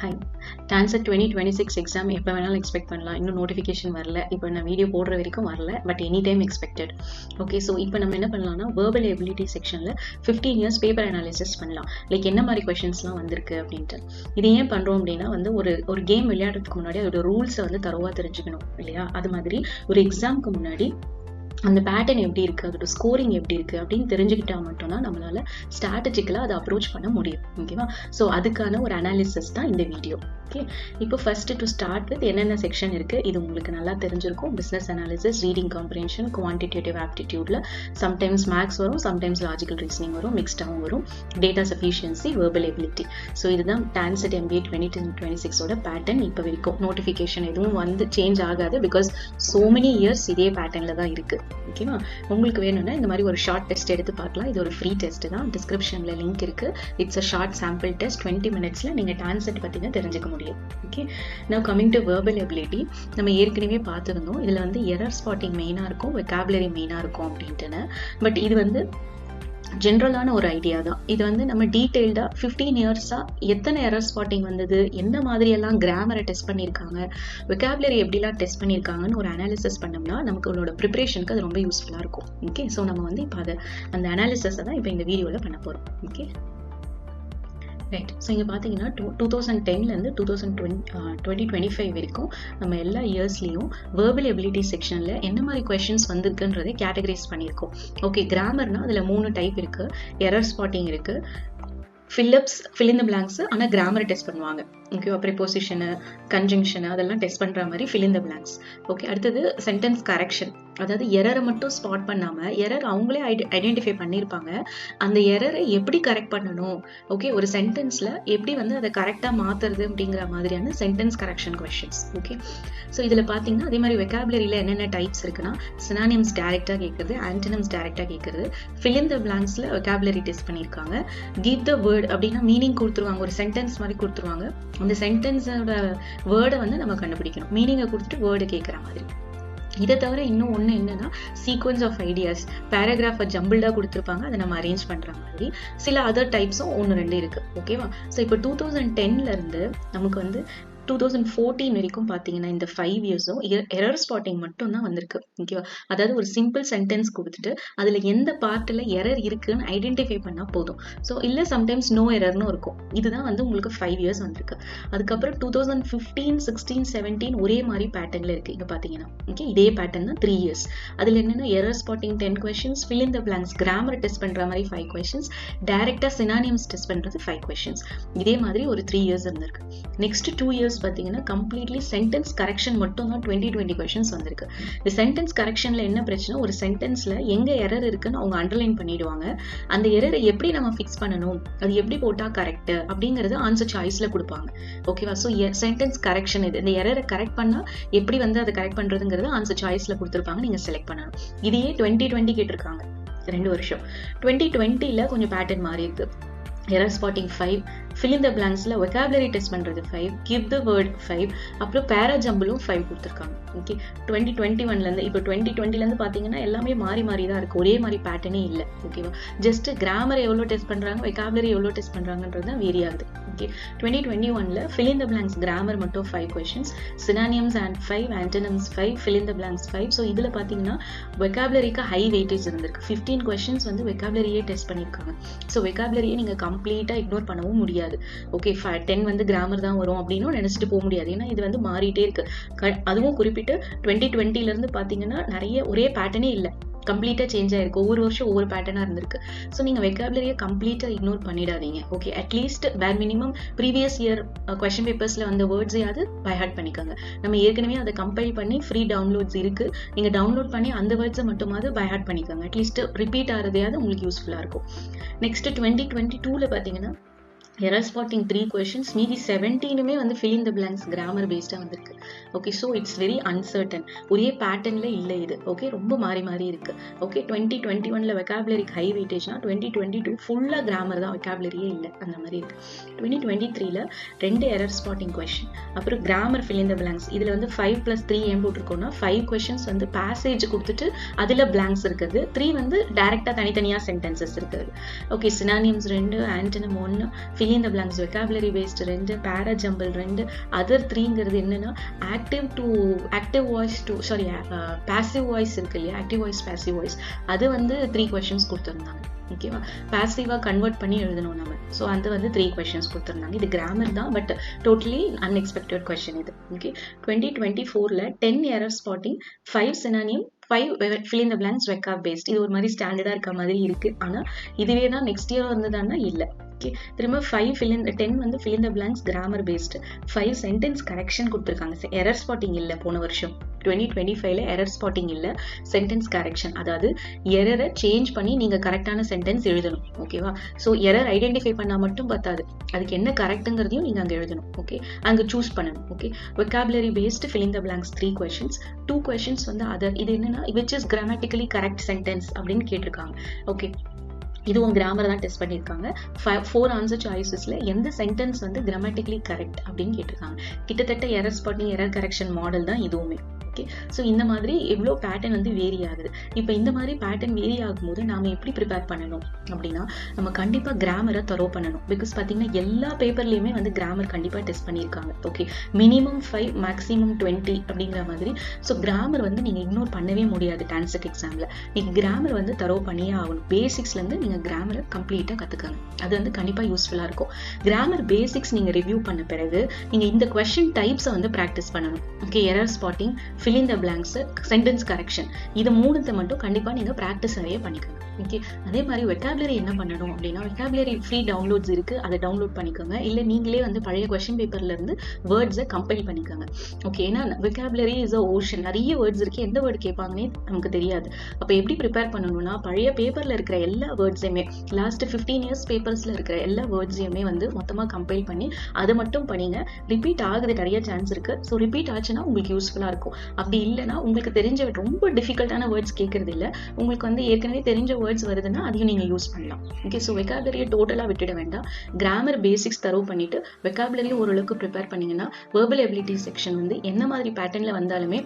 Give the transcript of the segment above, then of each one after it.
Hi, TANCET 2026 exam எப்போ வேணாலும் expect பண்ணலாம். இன்னும் நோட்டிஃபிகேஷன் வரல. இப்போ நான் வீடியோ போடுற வரைக்கும் வரல, but any time expected. Okay, so இப்போ நம்ம என்ன பண்ணலாம்னா வேர்பல் எபிலிட்டி செக்ஷனில் 15 இயர்ஸ் பேப்பர் அனாலிசிஸ் பண்ணலாம். லைக் என்ன மாதிரி கொஷின்ஸ்லாம் வந்திருக்கு அப்படின்ட்டு. இது ஏன் பண்ணுறோம் அப்படின்னா ஒரு கேம் விளையாடுறதுக்கு முன்னாடி அதோட ரூல்ஸை தரவாக தெரிஞ்சுக்கணும் இல்லையா? அது மாதிரி ஒரு எக்ஸாமுக்கு முன்னாடி அந்த பேட்டர்ன் எப்படி இருக்குது, அதோட ஸ்கோரிங் எப்படி இருக்குது அப்படின்னு தெரிஞ்சுக்கிட்டா மட்டும்தான் நம்மளால ஸ்ட்ராட்டஜிக்கலாக அதை அப்ரோச் பண்ண முடியும். ஓகேவா? ஸோ அதுக்கான ஒரு அனாலிசிஸ் தான் இந்த வீடியோ. ஓகே, இப்போ ஃபர்ஸ்ட் டு ஸ்டார்ட் வித் என்னென்ன செக்ஷன் இருக்குது இது உங்களுக்கு நல்லா தெரிஞ்சிருக்கும். Business analysis, reading comprehension, quantitative ஆப்டிடியூட்ல சம்டைம்ஸ் மேக்ஸ் வரும், சம்டைம்ஸ் லாஜிக்கல் ரீசனிங் வரும், மிக்ஸ்டாகவும் வரும், data sufficiency, verbal ability. So இதுதான் டான்செட் MBA 2026ஓட பேட்டர்ன். இப்போ வரைக்கும் நோட்டிஃபிகேஷன் எதுவும் சேஞ்ச் ஆகாது, பிகாஸ் சோ மெனி இயர்ஸ் இதே பேட்டர்னில் தான் இருக்குது. ஓகேவா? உங்களுக்கு வேணும்னா இந்த மாதிரி ஒரு ஷார்ட் டெஸ்ட் எடுத்து பார்க்கலாம். இது ஒரு ஃப்ரீ டெஸ்ட் தான், டிஸ்கிரிப்ஷன்ல லிங்க் இருக்கு. It's a short sample test. 20 மினிட்ஸ்ல நீங்க டான்செட் பத்தி தெரிஞ்சுக்க முடியும். Okay, now coming to verbal ability. நம்ம ஏற்கனவே பார்த்துருந்தோம். இதுல எரர் ஸ்பாட்டிங் மெயினா இருக்கும், வெக்காபுலரி மெயினா இருக்கும் அப்படின்ட்டு. பட் இது ஜென்ரலான ஒரு ஐடியா தான். இது நம்ம டீட்டெயில்டா 15 இயர்ஸா எத்தனை எரர் ஸ்பாட்டிங் வந்தது, எந்த மாதிரி எல்லாம் கிராமரை டெஸ்ட் பண்ணியிருக்காங்க, வெக்காபுலரி எப்படிலாம் டெஸ்ட் பண்ணியிருக்காங்கன்னு ஒரு அனாலிசிஸ் பண்ணோம்னா நமக்கு ப்ரிப்பரேஷனுக்கு அது ரொம்ப யூஸ்ஃபுல்லா இருக்கும். ஓகே, ஸோ நம்ம இப்போ அந்த அனாலிசிஸை தான் இப்போ இந்த வீடியோவில் பண்ண போறோம். Okay right. ஸோ இங்கே பார்த்தீங்கன்னா 2010லேருந்து 2025 வரைக்கும் நம்ம எல்லா இயர்ஸ்லையும் வேர்பல் எபிலிட்டி செக்ஷனில் என்ன மாதிரி கொஷின்ஸ் வந்திருக்குன்றதை கேட்டகரைஸ் பண்ணியிருக்கோம். ஓகே, கிராமர்னா அதில் 3 டைப் இருக்கு. எரர் ஸ்பாட்டிங் இருக்கு, ஃபில் இன் த பிளாங்க்ஸ், ஆனால் கிராமர் டெஸ்ட் பண்ணுவாங்க. ஓகேவா? ப்ரிபோசிஷனு, கன்ஜங்ஷனு அதெல்லாம் டெஸ்ட் பண்ணுற மாதிரி fill in the blanks. Okay, அடுத்தது சென்டென்ஸ் கரெக்ஷன். அதாவது எரரை மட்டும் ஸ்பாட் பண்ணாமல் எரர் அவங்களே ஐடென்டிஃபை பண்ணியிருப்பாங்க. அந்த எரரை எப்படி கரெக்ட் பண்ணணும், ஓகே, ஒரு சென்டென்ஸில் எப்படி அதை கரெக்டாக மாற்றுறது அப்படிங்கிற மாதிரியான sentence correction questions. Okay, so இதில் பார்த்தீங்கன்னா அதே மாதிரி வெக்காபுலரியில் என்னென்ன டைப்ஸ் இருக்குன்னா சினானிம்ஸ் டைரெக்டாக கேட்குறது, ஆன்டனிம்ஸ் டைரெக்டாக கேட்குறது, ஃபில் இன் த பிளாங்க்ஸில் வெக்காபுலரி டெஸ்ட் பண்ணியிருக்காங்க. கிவ் த வேர்ட் அப்படின்னா மீனிங் கொடுத்துருவாங்க, ஒரு சென்டென்ஸ் மாதிரி கொடுத்துருவாங்க. அந்த சென்டென்ஸோட வேர்டை நம்ம கண்டுபிடிக்கணும், மீனிங்கை கொடுத்துட்டு வேர்டு கேட்குற மாதிரி. இதை தவிர இன்னும் ஒன்று என்னன்னா சீக்வன்ஸ் ஆஃப் ஐடியாஸ், பேராகிராஃபை ஜம்பிள்டாக கொடுத்துருப்பாங்க, அதை நம்ம அரேஞ்ச் பண்ணுற மாதிரி. சில அதர் டைப்ஸும் 1-2 இருக்கு. ஓகேவா? ஸோ இப்போ 2010லேருந்து நமக்கு 2014 வரைக்கும் பார்த்தீங்கன்னா இந்த 5 இயர்ஸும் எரர் ஸ்பாட்டிங் மட்டும் தான் வந்திருக்கு. ஓகேவா? அதாவது ஒரு சிம்பிள் சென்டென்ஸ் கொடுத்துட்டு அதில் எந்த பார்ட்டில் எரர் இருக்குன்னு ஐடென்டிஃபை பண்ணால் போதும். ஸோ இல்லை சம்டைம்ஸ் நோ எரர்னு இருக்கும். இதுதான் உங்களுக்கு 5 இயர்ஸ் வந்திருக்கு. அதுக்கப்புறம் 2015, 16, 17 ஒரே மாதிரி பேட்டர்னில் இருக்குது. இங்கே பார்த்தீங்கன்னா ஓகே, இதே பேட்டர்ன் தான் 3 இயர்ஸ். அதில் என்னென்னா error spotting 10 questions, fill in the blanks grammar test பண்ணுற மாதிரி 5 கொஷின்ஸ், டைரெக்டாக சினானிம்ஸ் டெஸ்ட் பண்ணுறது 5 கொஷின்ஸ். இதே மாதிரி ஒரு 3 இயர்ஸ் இருந்திருக்கு. நெக்ஸ்ட் 2 இயர்ஸ் பார்த்தீங்கன்னா கம்ப்ளீட்லி சென்டென்ஸ் கரெக்ஷன் மட்டும் தான் 20 கொஷின்ஸ் வந்திருக்கு. இந்த சென்டென்ஸ் கரெக்ஷன்ல என்ன பிரச்சனை, ஒரு சென்டென்ஸ்ல எங்க எரர் இருக்குன்னு அவங்க அண்டர்லைன் பண்ணிடுவாங்க. அந்த எரரை எப்படி நம்ம ஃபிக்ஸ் பண்ணணும், அது எப்படி போட்டா கரெக்ட் அப்படிங்கறது ஆன்சர் சாய்ஸ்ல கொடுப்பாங்க. ஓகேவா? ஸோ சென்டென்ஸ் கரெக்ஷன் இது, இந்த எரரை கரெக்ட் பண்ணா எப்படி அதை கரெக்ட் பண்றதுங்கிறது ஆன்சர் சாய்ஸ்ல கொடுத்துருப்பாங்க, நீங்க செலக்ட் பண்ணணும். இதையே 2020 கேட்டிருக்காங்க, 2 வருஷம். 2020ல கொஞ்சம் பேட்டர்ன் மாறி இருக்கு. Error spotting 5, fill in the blanksல vocabulary test பண்றது 5, give the word 5, அப்புறம் பேரா ஜம்பிளும் 5 கொடுத்துருக்காங்க. ஓகே, 2021லேருந்து இப்போ 2020லேருந்து பார்த்தீங்கன்னா எல்லாமே மாறி மாறி தான் இருக்கு, ஒரே மாதிரி பேட்டர்னே இல்லை. ஓகேவா? ஜஸ்ட் கிராமர் எவ்வளோ டெஸ்ட் பண்றாங்க, வெக்காபுலரி எவ்வளோ டெஸ்ட் பண்றாங்கன்றது தான் வேரி ஆகுது. ஓகே, 2021ல fill in the blanks grammar மட்டும் 5 questions, synonyms and 5, antonyms 5, fill in the blanks 5. So இதுல பார்த்தீங்கன்னா வெக்காபுலரிக்கு ஹை வெயிட்டேஜ் இருந்திருக்கு. 15 கொஷின்ஸ் வெக்காபுலரியே டெஸ்ட் பண்ணியிருக்காங்க. ஸோ வெக்காபுலரியை நீங்க கம்ப்ளீட்டா இக்னோர் பண்ணவும் முடியாது. ஓகே, 10 கிராமர் தான் வரும் அப்படின்னு நினைச்சிட்டு போக முடியாது. ஏன்னா இது மாறிட்டே இருக்கு. அதுவும் குறிப்பிட்டு 2020ல பாத்தீங்கன்னா நிறைய ஒரே பேட்டர்னே இல்லை, கம்ப்ளீட்டா சேஞ்ச் ஆயிருக்கு. ஒவ்வொரு வருஷம் ஒவ்வொரு பேட்டர்னா இருந்திருக்கு. ஸோ நீங்க வெக்காபுலரியை கம்ப்ளீட்டா இக்னோர் பண்ணிடாதீங்க. ஓகே, அட்லீஸ்ட் பேர் மினிமம் ப்ரீவியஸ் இயர் கொஸ்டின் பேப்பர்ஸ்ல வந்த வேர்ட்ஸையாவது பை ஹார்ட் பண்ணிக்கோங்க. நம்ம ஏற்கனவே அதை கம்பைல் பண்ணி ஃப்ரீ டவுன்லோட்ஸ் இருக்கு, நீங்க டவுன்லோட் பண்ணி அந்த வேர்ட்ஸை மட்டுமாவது பை ஹார்ட் பண்ணிக்கோங்க. அட்லீஸ்ட் ரிப்பீட் ஆகிறதையாவது உங்களுக்கு யூஸ்ஃபுல்லா இருக்கும். நெக்ஸ்ட் 2022ல பாத்தீங்கன்னா எரர் ஸ்பாட்டிங் 3 கொஷின்ஸ், மீதி 17மே fill in the blanks grammar பேஸ்டா வந்திருக்கு. Okay, so it's very uncertain, ஒரே பேட்டர்ன்ல இல்லை இது. ஓகே, ரொம்ப மாறி மாறி இருக்கு. ஓகே, 2021ல வெக்காபுலரிக்கு ஹை வெயிட்டேஜ்னா 2022 ஃபுல்லா கிராமர் தான், வெக்காபுலரியே இல்லை, அந்த மாதிரி இருக்கு. 2023ல 2 எரர் ஸ்பாட்டிங் கொஷின், அப்புறம் grammar fill in the blanks. இதுல 5+3 ஏன் போட்டிருக்கோம்னா 5 கொஷின்ஸ் பேசேஜ் கொடுத்துட்டு அதுல பிளாங்க்ஸ் இருக்குது, 3 டைரக்டா தனித்தனியா சென்டென்சஸ் இருக்குது. Okay, synonyms 2, antonym 1, fill fill in the blanks vocabulary based 2, para jumble 2, other 3ங்கிறது என்னன்னா active voice to passive voice இருக்கு இல்லையா, active voice passive voice, அது வந்து 3 questions கொடுத்திருந்தாங்க. ஓகேவா, பாசிவா கன்வெர்ட் பண்ணி எழுதணும் நம்ம. ஸோ அது வந்து 3 questions கொடுத்துருந்தாங்க. இது கிராமர் தான், பட் டோட்டலி அன்எக்ஸ்பெக்டட் கொஸ்டின் இது. ஓகே, 2024ல 10 error spotting, 5 synonym, 5 fill in the blanks vocab based. இது ஒரு மாதிரி ஸ்டாண்டர்டா இருக்க மாதிரி இருக்கு. ஆனா இதுவே தான் நெக்ஸ்ட் இயர் வந்ததானா இல்ல. ஓகே, திரும்ப 10 வந்து fill in the blanks grammar based, 5 sentence correction கொடுத்திருக்காங்க. எரர் ஸ்பாட்டிங் இல்ல. போன வருஷம் 2025ல எரர் ஸ்பாட்டிங் இல்ல, சென்டென்ஸ் கரெக்ஷன். அதாவது எரரை சேஞ்ச் பண்ணி நீங்க கரெக்டான சென்டென்ஸ் எழுதணும். ஓகேவா, ஸோ எரர் ஐடென்டிஃபை பண்ணா மட்டும் பார்த்தாது, அதுக்கு என்ன கரெக்ட்ங்கிறதையும் நீங்க அங்க எழுதணும். ஓகே, அங்க சூஸ் பண்ணணும். Okay, vocabulary based fill in the blanks 3 questions, 2 questions வந்து அதர். இது என்னன்னா which is grammatically correct sentence அப்படின்னு கேட்டிருக்காங்க. ஓகே, இதுவும் கிராமர் தான் டெஸ்ட் பண்ணியிருக்காங்க. 4 ஆன்சர் சாய்ஸஸ்ல எந்த சென்டென்ஸ் வந்து கிராமட்டிக்கலி கரெக்ட் அப்படின்னு கேட்டிருக்காங்க. கிட்டத்தட்ட error spotting, error correction model தான் இதுவுமே. ஓகே, ஸோ இந்த மாதிரி எவ்வளோ பேட்டர்ன் வந்து வேரி ஆகுது. இப்போ இந்த மாதிரி பேட்டர்ன் வேரி ஆகும்போது நாம எப்படி ப்ரிப்பேர் பண்ணணும் அப்படின்னா, நம்ம கண்டிப்பாக கிராமரை தரோ பண்ணணும். பிகாஸ் பார்த்தீங்கன்னா எல்லா பேப்பர்லையுமே வந்து கிராமர் கண்டிப்பாக டெஸ்ட் பண்ணியிருக்காங்க. ஓகே, மினிமம் 5 மேக்ஸிமம் 20 அப்படிங்கிற மாதிரி. ஸோ கிராமர் வந்து நீங்கள் இக்னோர் பண்ணவே முடியாது. டான்செட் எக்ஸாமில் நீங்கள் கிராமர் வந்து தரோ பண்ணியே ஆகணும். பேசிக்ஸ்லேருந்து நீங்கள் கிராமரை கம்ப்ளீட்டாக கற்றுக்கணும். அது வந்து கண்டிப்பாக யூஸ்ஃபுல்லாக இருக்கும். கிராமர் பேசிக்ஸ் நீங்கள் ரிவ்யூ பண்ண பிறகு நீங்கள் இந்த கொஸ்டின் டைப்ஸை வந்து ப்ராக்டிஸ் பண்ணணும். Okay, error spotting, fill in the blanks, sentence correction, இது மூணுத்தை மட்டும் கண்டிப்பா நீங்க பிராக்டிஸ் நிறைய பண்ணிக்கோங்க. ஓகே, அதே மாதிரி vocabulary என்ன பண்ணணும் அப்படின்னா, vocabulary ஃப்ரீ டவுன்லோட்ஸ் இருக்கு, அதை டவுன்லோட் பண்ணிக்கோங்க. இல்ல நீங்களே வந்து பழைய கொஸ்டின் பேப்பர்ல இருந்து வேர்ட்ஸை கம்பைல் பண்ணிக்கோங்க. ஓகே, ஏன்னா vocabulary இஸ் a ocean, நிறைய வேர்ட்ஸ் இருக்கு, எந்த வேர்டு கேட்பாங்கன்னே நமக்கு தெரியாது. அப்ப எப்படி ப்ரிப்பேர் பண்ணணும்னா, பழைய பேப்பர்ல இருக்கிற எல்லா வேர்ட்ஸையுமே, லாஸ்ட் 15 இயர்ஸ் பேப்பர்ஸ்ல இருக்கிற எல்லா வேர்ட்ஸையுமே வந்து மொத்தமா கம்பைல் பண்ணி அதை மட்டும் பண்ணீங்க. ரிப்பீட் ஆகுது நிறைய சான்ஸ் இருக்கு. ஸோ ரிப்பீட் ஆச்சுன்னா உங்களுக்கு யூஸ்ஃபுல்லா இருக்கும். அப்படி இல்லைன்னா உங்களுக்கு தெரிஞ்ச ரொம்ப டிஃபிகல்ட்டான வேர்ட்ஸ் கேட்கறது இல்லை, உங்களுக்கு வந்து ஏற்கனவே தெரிஞ்ச வேர்ட்ஸ் வருதுன்னா அதையும் நீங்க யூஸ் பண்ணலாம். ஓகே, ஸோ வெக்காபுலரியை டோட்டலா விட்டுட வேண்டாம். கிராமர் பேசிக்ஸ் தரவு பண்ணிட்டு வெக்காபுலரி ஓரளவுக்கு ப்ரிப்பேர் பண்ணீங்கன்னா வெர்பல் எபிலிட்டி செக்ஷன் வந்து என்ன மாதிரி பேட்டர்ன்ல வந்தாலுமே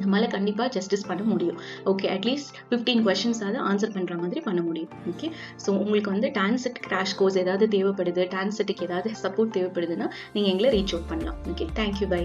நம்மளால கண்டிப்பா ஜஸ்டிஸ் பண்ண முடியும். ஓகே, அட்லீஸ்ட் 15 கொஸ்டின்ஸ் ஆகுது ஆன்சர் பண்ற மாதிரி பண்ண முடியும். ஓகே, ஸோ உங்களுக்கு வந்து டான்செட் கிராஷ் கோர்ஸ் ஏதாவது தேவைப்படுது, டான்செட்டுக்கு ஏதாவது சப்போர்ட் தேவைப்படுதுன்னா நீங்க எங்களை ரீச் அவுட் பண்ணலாம். Okay, thank you, by.